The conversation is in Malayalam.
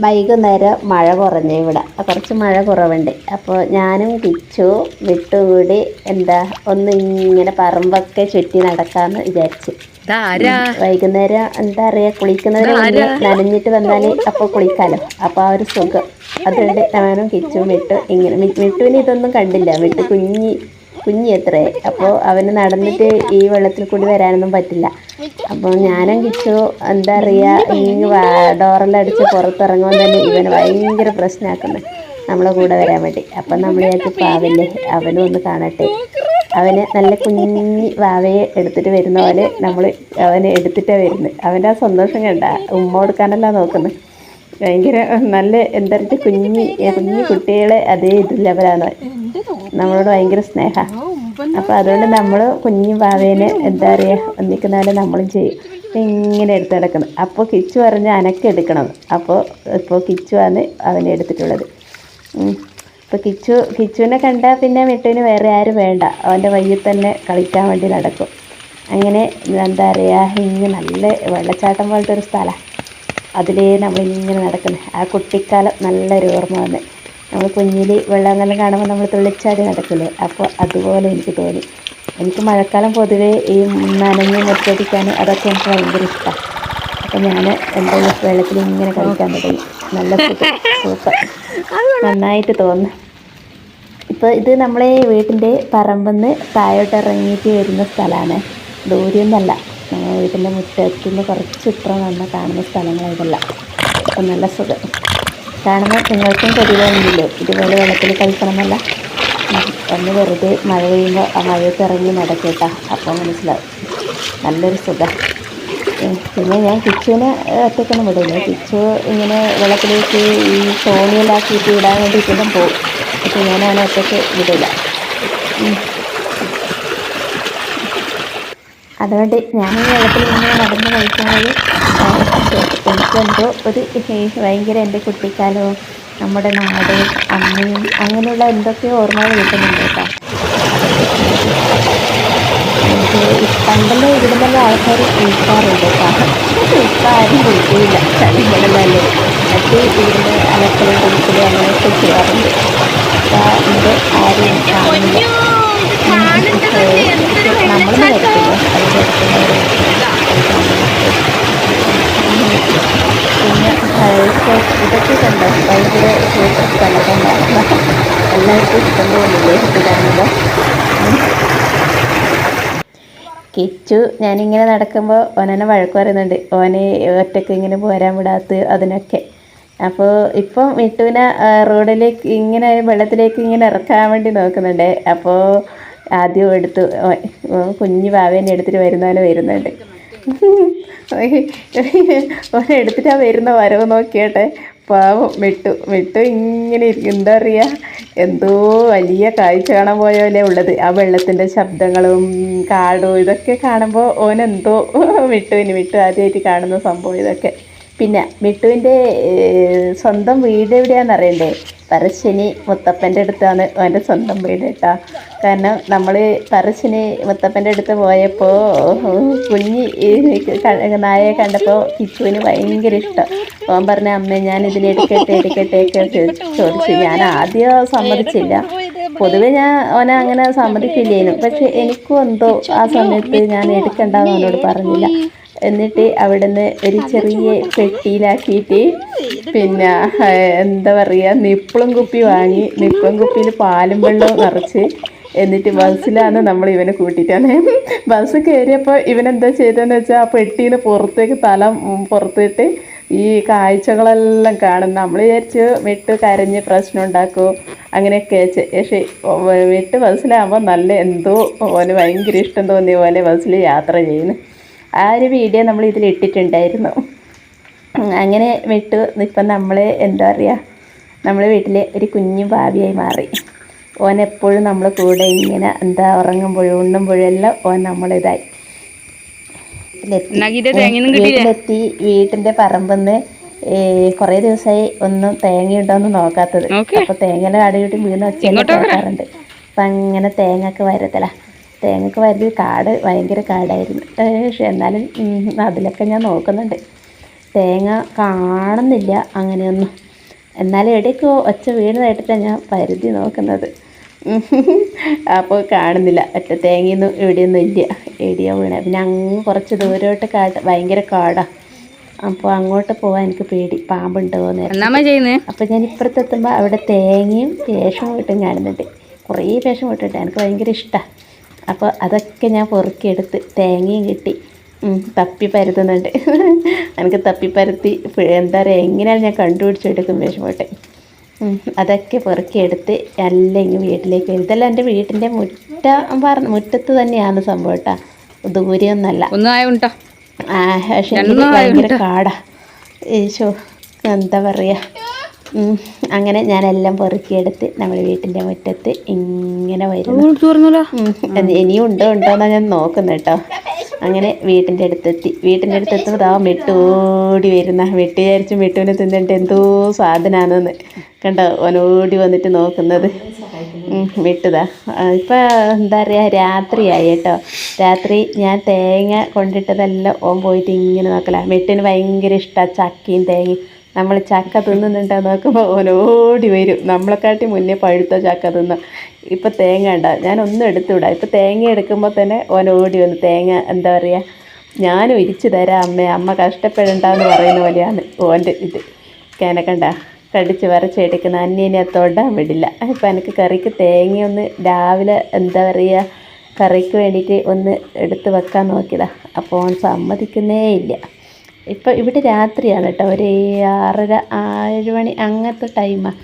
വൈകുന്നേരം മഴ കുറഞ്ഞു, ഇവിടെ കുറച്ച് മഴ കുറവുണ്ട്. അപ്പോൾ ഞാനും കിച്ചു വിട്ടുകൂടി ഒന്ന് ഇങ്ങനെ പറമ്പൊക്കെ ചുറ്റി നടക്കാമെന്ന് വിചാരിച്ചു. വൈകുന്നേരം എന്താ പറയുക, കുളിക്കുന്നതിന് മുന്നേ നനഞ്ഞിട്ട് വന്നാൽ അപ്പോൾ കുളിക്കാമല്ലോ. അപ്പോൾ ആ ഒരു സുഖം അതുകൊണ്ട് ഞാനും കിച്ചും ഇങ്ങനെ വിട്ടുവിന് ഇതൊന്നും കണ്ടില്ല. കുഞ്ഞി എത്രേ, അപ്പോൾ അവന് നടന്നിട്ട് ഈ വെള്ളത്തിൽ കൂടി വരാനൊന്നും പറ്റില്ല. അപ്പോൾ ഞാനും കിച്ചു എന്താ പറയുക, ഡോറെല്ലാം അടിച്ച് പുറത്തിറങ്ങുമ്പോൾ തന്നെ ഇവന് ഭയങ്കര പ്രശ്നമാക്കുന്നത് നമ്മളെ കൂടെ വരാൻ വേണ്ടി. അപ്പം നമ്മൾ വിചാരിച്ചു പാവല്ലേ, അവനും ഒന്ന് കാണട്ടെ. അവന് നല്ല കുഞ്ഞി വാവയെ എടുത്തിട്ട് വരുന്ന പോലെ നമ്മൾ അവനെ എടുത്തിട്ടാണ് വരുന്നത്. അവൻ്റെ ആ സന്തോഷം കണ്ട, ഉമ്മ കൊടുക്കാനല്ല നോക്കുന്നത്. ഭയങ്കര നല്ല എന്താ പറയുക, കുഞ്ഞി കുട്ടികളെ അതേ ലെവലാണ് നമ്മളോട് ഭയങ്കര സ്നേഹമാണ്. അപ്പോൾ അതുകൊണ്ട് നമ്മൾ കുഞ്ഞു വാവേനെ എന്താ പറയുക ഒന്നിക്കുന്ന പോലെ നമ്മളും ചെയ്യും. ഇങ്ങനെ എടുത്ത് കിടക്കുന്നത്. അപ്പോൾ കിച്ചു പറഞ്ഞ് അനക്കെടുക്കണം. ഇപ്പോൾ കിച്ചുവാണ് അവനെ എടുത്തിട്ടുള്ളത്. ഇപ്പോൾ കിച്ചുവിനെ കണ്ടാൽ പിന്നെ മിട്ടുവിന് വേറെ ആരും വേണ്ട, അവൻ്റെ വയ്യിൽ തന്നെ കളിക്കാൻ വേണ്ടി നടക്കും. അങ്ങനെ എന്താ പറയുക, ഇങ്ങനെ നല്ല വെള്ളച്ചാട്ടം പോലത്തെ ഒരു സ്ഥലമാണ്. അതിലേ നമ്മളിങ്ങനെ നടക്കുന്നത്. ആ കുട്ടിക്കാലം നല്ലൊരു ഓർമ്മ വന്ന്. നമ്മൾ കുഞ്ഞിൽ വെള്ളമെല്ലാം കാണുമ്പോൾ നമ്മൾ തുള്ളിച്ചാടി നടക്കില്ലേ, അപ്പോൾ അതുപോലെ എനിക്ക് തോന്നി. എനിക്ക് മഴക്കാലം പൊതുവേ ഈ നനഞ്ഞ് മുറ്റടിക്കാൻ അതൊക്കെ എനിക്ക് ഭയങ്കര ഇഷ്ടമാണ്. അപ്പോൾ ഞാൻ എന്താ വെള്ളത്തിൽ ഇങ്ങനെ കളിക്കാൻ തുടങ്ങി. നല്ല സൂപ്പർ, നന്നായിട്ട് തോന്നുന്നു. ഇപ്പോൾ ഇത് നമ്മളെ വീട്ടിൻ്റെ പറമ്പിൽ നിന്ന് താഴോട്ട് ഇറങ്ങിയിട്ട് വരുന്ന സ്ഥലമാണ്, ദൂരെയൊന്നല്ല. നമ്മൾ വീട്ടിൻ്റെ മുറ്റത്തുനിന്ന് കുറച്ച് ഇപ്പുറം വന്നാൽ കാണുന്ന സ്ഥലങ്ങളാണ് ഇതെല്ലാം. അപ്പം നല്ല സുഖം കാണുമ്പോൾ നിങ്ങൾക്കും കൊതിവൊന്നുമില്ലേ ഇതുപോലെ വെള്ളത്തിൽ കളിക്കണമെന്നല്ല. ഒന്ന് വെറുതെ മഴ പെയ്യുമ്പോൾ ആ മഴയത്ത് ഇറങ്ങി നടക്കേട്ടാ, അപ്പോൾ മനസ്സിലാവും നല്ലൊരു സുഖം. പിന്നെ ഞാൻ കിച്ചുവിനെ ഒറ്റയ്ക്കൊന്നും വിടില്ല. കിച്ചു ഇങ്ങനെ വെള്ളത്തിലേക്ക് ഈ തോണിയിലാക്കിയിട്ട് ഇടാൻ വേണ്ടിയിട്ടെല്ലാം പോകും. പക്ഷെ ഞാൻ അവനെ ഒറ്റയ്ക്ക് വിടില്ല. അതുകൊണ്ട് ഞാൻ ഈ വെള്ളത്തിൽ ഇങ്ങനെ നടന്ന് കളിക്കുന്നത് എനിക്കെന്തോ ഒരു ഭയങ്കര എൻ്റെ കുട്ടിക്കാലവും നമ്മുടെ നാട് അമ്മയും അങ്ങനെയുള്ള എന്തൊക്കെയോ ഓർമ്മകൾ കിട്ടുന്നുണ്ട് കേട്ടോ. പണ്ടല്ലേ ഇവിടെ നല്ല ആൾക്കാർ കുളിക്കാറുണ്ട് കേട്ടോ. ഇപ്പം ആരും കുളിക്കില്ല, ചളികളല്ലേ. മറ്റ് ഇവിടുന്ന് അലക്കലും കുളിക്കലും അങ്ങനെയൊക്കെ ചെയ്യാറുണ്ട്. അപ്പം ഇത് ആരും കാണുന്നില്ല. നമ്മളൊന്നും വരത്തില്ല, അത് വരത്തുന്നവർ. പിന്നെ ഇതൊക്കെ കണ്ടോ, ഭയങ്കര സൂപ്പർ സ്ഥലം കൊണ്ടാണ്. എല്ലാവർക്കും ഇഷ്ടം തോന്നില്ലേ ഇത് കാണുമ്പോൾ. കിച്ചു ഞാനിങ്ങനെ നടക്കുമ്പോൾ ഓനെന്നെ വഴക്ക് പറയുന്നുണ്ട്, ഓനെ ഒറ്റയ്ക്ക് ഇങ്ങനെ പോരാൻ വിടാത്ത അതിനൊക്കെ. അപ്പോൾ ഇപ്പം മിട്ടുവിനെ റോഡിലേക്ക് ഇങ്ങനെ വെള്ളത്തിലേക്ക് ഇങ്ങനെ ഇറക്കാൻ വേണ്ടി നോക്കുന്നുണ്ട്. അപ്പോൾ ആദ്യം എടുത്ത് കുഞ്ഞു വാവേനെ എടുത്തിട്ട് വരുന്നുണ്ട്. ഓനെ എടുത്തിട്ട് ആ വരുന്ന വരവ് നോക്കിയാട്ടെ, പാവം മിട്ടു ഇങ്ങനെ എന്താ പറയുക, എന്തോ വലിയ കാഴ്ച കാണാൻ പോയ പോലെ ഉള്ളത്. ആ വെള്ളത്തിൻ്റെ ശബ്ദങ്ങളും കാടും ഇതൊക്കെ കാണുമ്പോൾ ഓനെന്തോ മിട്ടു ആദ്യമായിട്ട് കാണുന്ന സംഭവം ഇതൊക്കെ. പിന്നെ മിട്ടുവിൻ്റെ സ്വന്തം വീട് എവിടെയാണെന്ന് അറിയണ്ടേ? പറശ്ശിനി മുത്തപ്പൻ്റെ അടുത്താണ് അവൻ്റെ സ്വന്തം വീട് കേട്ടോ. കാരണം നമ്മൾ പറശ്ശിനി മുത്തപ്പൻ്റെ അടുത്ത് പോയപ്പോൾ കുഞ്ഞി നായയെ കണ്ടപ്പോൾ കിച്ചുവിന് ഭയങ്കര ഇഷ്ടം. അവൻ പറഞ്ഞ അമ്മ ഞാൻ ഇതിനെടുക്കട്ടെ ഒക്കെ ചോദിച്ചു. ഞാൻ ആദ്യം സമ്മതിച്ചില്ല. പൊതുവെ ഞാൻ അവനെ അങ്ങനെ സമ്മതിക്കില്ലേനു. പക്ഷെ എനിക്കും എന്തോ ആ സമയത്ത് ഞാൻ എടുക്കണ്ടെന്ന് അവനോട് പറഞ്ഞില്ല. എന്നിട്ട് അവിടുന്ന് ഒരു ചെറിയ പെട്ടിയിലാക്കിയിട്ട് പിന്നെ എന്താ പറയുക, നിപ്പിളും കുപ്പി വാങ്ങി, നിപ്പിളും കുപ്പിയിൽ പാലും വെള്ളവും നിറച്ച്, എന്നിട്ട് ബസ്സിലാണ് നമ്മൾ ഇവനെ കൂട്ടിയിട്ടാണ്. ബസ് കയറിയപ്പോൾ ഇവനെന്താ ചെയ്തതെന്ന് വെച്ചാൽ ആ പെട്ടിയിൽ നിന്ന് പുറത്തേക്ക് തല പുറത്തിട്ട് ഈ കാഴ്ചകളെല്ലാം കാണും. നമ്മൾ വിചാരിച്ചു വിട്ട് കരഞ്ഞ് പ്രശ്നം ഉണ്ടാക്കും അങ്ങനെയൊക്കെ. പക്ഷേ വിട്ട് ബസ്സിലാകുമ്പോൾ നല്ല എന്തോ ഓന് ഭയങ്കര ഇഷ്ടം തോന്നിയ പോലെ ബസ്സിൽ യാത്ര ചെയ്യുന്നു. ആ ഒരു വീഡിയോ നമ്മൾ ഇതിൽ ഇട്ടിട്ടുണ്ടായിരുന്നു. അങ്ങനെ വിട്ടു ഇപ്പം നമ്മൾ എന്താ പറയുക, നമ്മളെ വീട്ടിലെ ഒരു കുഞ്ഞു ഭാവിയായി മാറി. ഓൻ എപ്പോഴും നമ്മളെ കൂടെ ഇങ്ങനെ എന്താ ഉറങ്ങുമ്പോഴും ഉണ്ണുമ്പോഴും എല്ലാം ഓൻ നമ്മളിതായി. വീട്ടിലെത്തി വീട്ടിൻ്റെ പറമ്പെന്ന് കുറേ ദിവസമായി ഒന്നും തേങ്ങയുണ്ടോയെന്ന് നോക്കാത്തത്. അപ്പോൾ തേങ്ങയുടെ അടികൂട്ടി വീണ് വെച്ചെല്ലാം കേൾക്കാറുണ്ട്. അപ്പം അങ്ങനെ തേങ്ങയൊക്കെ വരുന്നത് കാട് ഭയങ്കര കാടായിരുന്നു. പക്ഷെ എന്നാലും അതിലൊക്കെ ഞാൻ നോക്കുന്നുണ്ട്. തേങ്ങ കാണുന്നില്ല അങ്ങനെയൊന്നും. എന്നാലും ഇടയ്ക്ക് ഒച്ച വീണതായിട്ടിട്ടാണ് ഞാൻ പരിധി നോക്കുന്നത്. അപ്പോൾ കാണുന്നില്ല, ഒറ്റ തേങ്ങയൊന്നും ഇവിടെയൊന്നും ഇല്ല. എവിടെയോ വീണ. പിന്നെ അങ്ങ് കുറച്ച് ദൂരോട്ട് ഭയങ്കര കാടാണ്. അപ്പോൾ അങ്ങോട്ട് പോകാൻ എനിക്ക് പേടി, പാമ്പുണ്ടോ എന്ന്. അപ്പോൾ ഞാൻ ഇപ്പുറത്തെത്തുമ്പോൾ അവിടെ തേങ്ങയും പേഷും വീട്ടും കാണുന്നുണ്ട്. കുറേ പേഷം വീട്ടിട്ട് എനിക്ക് ഭയങ്കര ഇഷ്ടമാണ്. അപ്പോൾ അതൊക്കെ ഞാൻ പൊറുക്കിയെടുത്ത് തേങ്ങയും കിട്ടി. തപ്പി പരത്തുന്നുണ്ട്. എനിക്ക് തപ്പിപ്പരത്തി എന്താ പറയുക, എങ്ങനെയാണ് ഞാൻ കണ്ടുപിടിച്ചെടുക്കും പേഷം വീട്ട്. അതൊക്കെ പൊറുക്കിയെടുത്ത് എല്ലാം ഇങ്ങ് വീട്ടിലേക്ക് വരും. ഇതെല്ലാം എൻ്റെ വീട്ടിൻ്റെ മുറ്റത്ത് തന്നെയാണ് സംഭവം കേട്ടോ, ദൂരെയൊന്നല്ല. പക്ഷേ ഭയങ്കര കാടാ. ഈശോ, എന്താ പറയുക. അങ്ങനെ ഞാനെല്ലാം പെറുക്കിയെടുത്ത് നമ്മുടെ വീട്ടിൻ്റെ മുറ്റത്ത് ഇങ്ങനെ വരുന്നു. ഇനിയും ഉണ്ടോന്നാണ് ഞാൻ നോക്കുന്നത് കേട്ടോ. അങ്ങനെ വീട്ടിൻ്റെ അടുത്തെത്തുമ്പോൾ ആ മിട്ടോടി വരുന്ന. വിചാരിച്ചു മിട്ടുവിനെ തിന്നിട്ട് എന്തോ സാധനമാണെന്ന് കണ്ടോ, ഓനോടി വന്നിട്ട് നോക്കുന്നത്. മിട്ടുതാ ഇപ്പം എന്താ പറയുക, രാത്രിയായി കേട്ടോ. രാത്രി ഞാൻ തേങ്ങ കൊണ്ടിട്ടതെല്ലാം ഓൻ പോയിട്ട് ഇങ്ങനെ നോക്കല. മിട്ടിന് ഭയങ്കര ഇഷ്ടമാണ് ചക്കയും തേങ്ങയും. നമ്മൾ ചക്ക തിന്നുന്നുണ്ടോ നോക്കുമ്പോൾ ഓനോടി വരും. നമ്മളെക്കാട്ടി മുന്നേ പഴുത്ത ചക്ക തിന്ന. ഇപ്പം തേങ്ങ ഉണ്ടാവും, ഞാനൊന്നും എടുത്തുവിടാം. ഇപ്പം തേങ്ങ എടുക്കുമ്പോൾ തന്നെ ഓനോടി വന്ന് തേങ്ങ എന്താ പറയുക, ഞാനും ഇരിച്ചു തരാം അമ്മ കഷ്ടപ്പെടണ്ടെന്ന് പറയുന്ന പോലെയാണ് ഓൻ്റെ ഇത്. കണ്ട കടിച്ച് വരച്ചെടുക്കുന്ന അന്യനെ തൊടാൻ വിടില്ല. ഇപ്പം എനിക്ക് കറിക്ക് തേങ്ങയൊന്ന് രാവിലെ എന്താ പറയുക, കറിക്ക് വേണ്ടിയിട്ട് ഒന്ന് എടുത്ത് വെക്കാൻ നോക്കിയതാണ്. അപ്പോൾ ഓൻ സമ്മതിക്കുന്നേ ഇല്ല. ഇപ്പം ഇവിടെ രാത്രിയാണ് കേട്ടോ, ഒരു 6:30 7 മണി അങ്ങനത്തെ ടൈമാണ്.